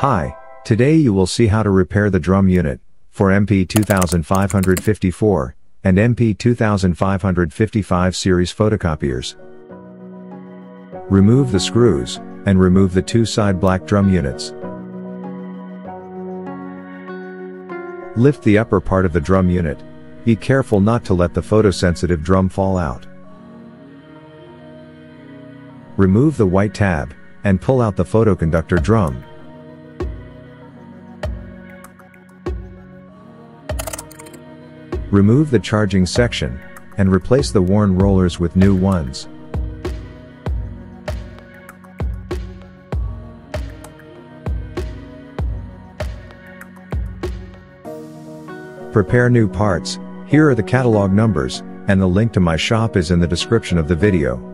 Hi, today you will see how to repair the drum unit for MP2554 and MP2555 series photocopiers. Remove the screws and remove the two side black drum units. Lift the upper part of the drum unit. Be careful not to let the photosensitive drum fall out. Remove the white tab and pull out the photoconductor drum. Remove the charging section and replace the worn rollers with new ones. Prepare new parts. Here are the catalog numbers, and the link to my shop is in the description of the video.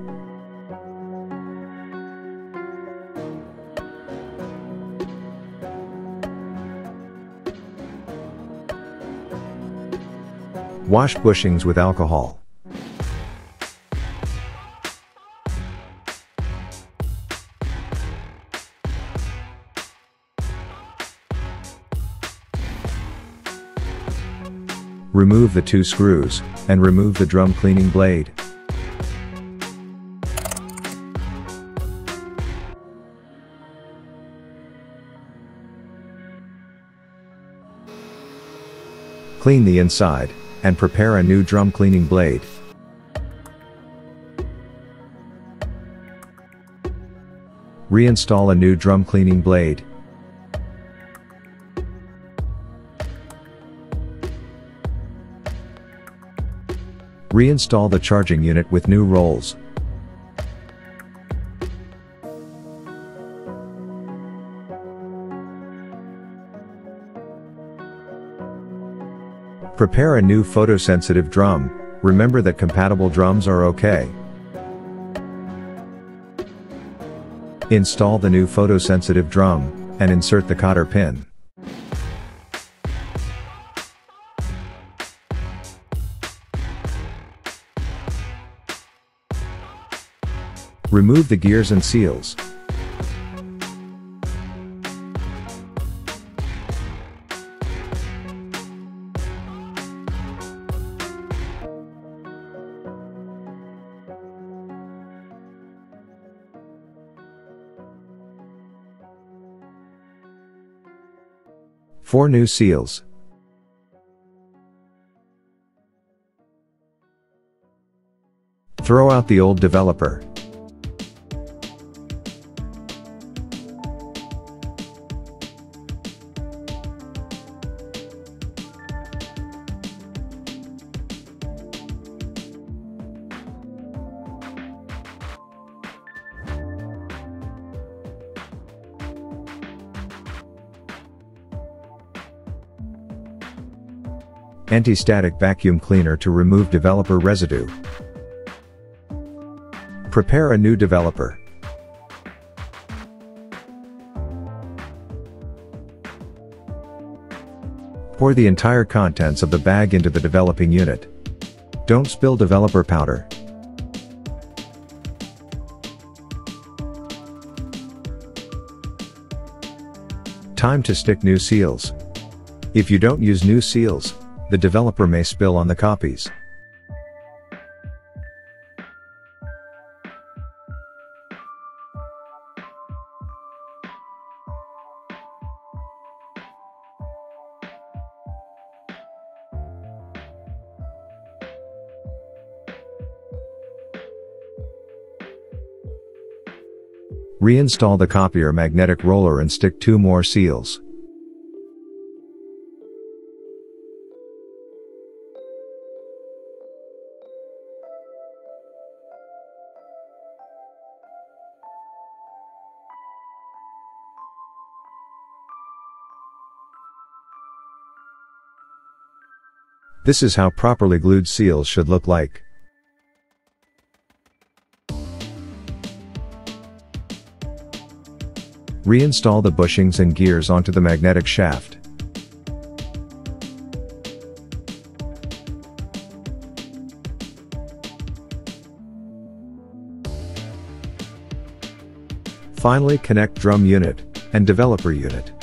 Wash bushings with alcohol. Remove the two screws, and remove the drum cleaning blade. Clean the inside, and prepare a new drum cleaning blade. Reinstall a new drum cleaning blade. Reinstall the charging unit with new rolls. Prepare a new photosensitive drum. Remember that compatible drums are okay. Install the new photosensitive drum, and insert the cotter pin. Remove the gears and seals. Four new seals. Throw out the old developer. Anti-static vacuum cleaner to remove developer residue. Prepare a new developer. Pour the entire contents of the bag into the developing unit. Don't spill developer powder. Time to stick new seals. If you don't use new seals, the developer may spill on the copies. Reinstall the copier magnetic roller and stick two more seals. This is how properly glued seals should look like. Reinstall the bushings and gears onto the magnetic shaft. Finally, connect drum unit and developer unit.